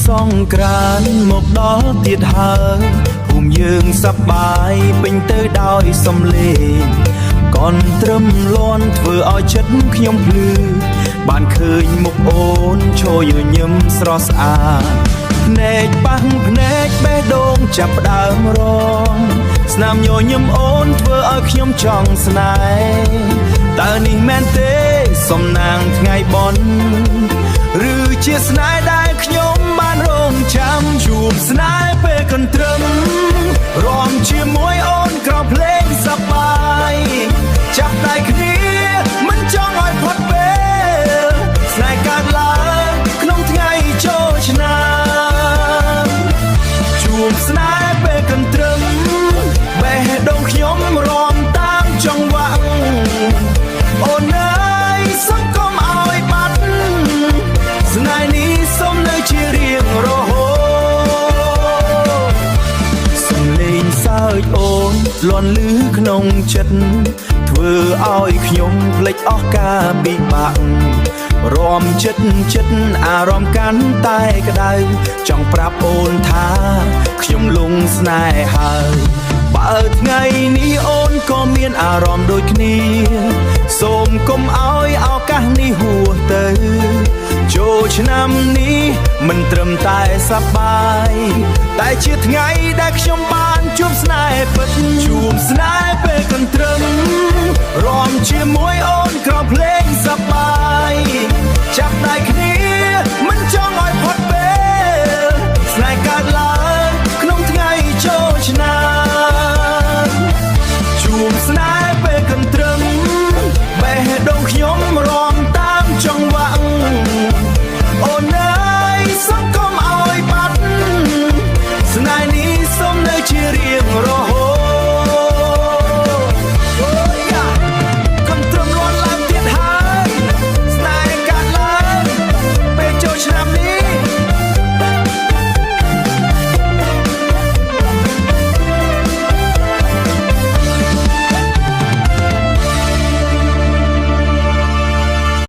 សង្ក្រាន្តមកដល់ទៀតហើយភូមិយើងសប្បាយពេញទៅដោយសំឡេងកនត្រឹមលាន់ធ្វើឲ្យចិត្តខ្ញុំភ្លឺបានឃើញមុខអូនឈរញញឹមស្រស់ស្អាតភ្នែកប៉ះភ្នែកបេះដូងចាប់ផ្ដើមរងស្នាមញញឹមអូនធ្វើឲ្យខ្ញុំចង់ស្នេហ៍តើនេះមែនទេសំណាងថ្ងៃបុណ្យឬជាស្នេហ៍ដែលខ្ញុំបានរងចាំជួបស្នេហ៍ពេលកន្ទ្រឹមរាំជាមួយអូនក្រោមភ្លេងសប្បាយចាប់ដៃគ្នាមិនចង់ឲ្យផុតពេលស្នេហ៍កើតឡើងក្នុងថ្ងៃចូលឆ្នាំជួបស្នេហ៍ពេលកន្ទ្រឹមបេះដូងខ្ញុំរាំតាមចង្វាក់អូនអើយសុំកុំឲ្យបាត់ស្នេហ៍នេះសុំនៅជារៀងរហូតសំឡេងសើចអូនលាន់លឺក្នុងចិត្តធ្វើឲ្យខ្ញុំភ្លេចអស់ការពិបាករំចិត្តអារម្មណ៍កាន់តែក្តៅចង់ប្រាប់អូនថាខ្ញុំលងស្នេហ៍ហើយបើថ្ងៃនេះអូនក៏មានអារម្មណ៍ដូចគ្នាសូមកុំឲ្យឱកាសនេះហួសទៅចូលឆ្នាំនេះមិនត្រឹមតែសប្បាយតែជាថ្ងៃដែលខ្ញុំបានជួបស្នេហ៍ពិតជួបស្នេហ៍ពេលកន្ទ្រឹមរាំជាមួយអូនក្រោមភ្លេងសប្បាយ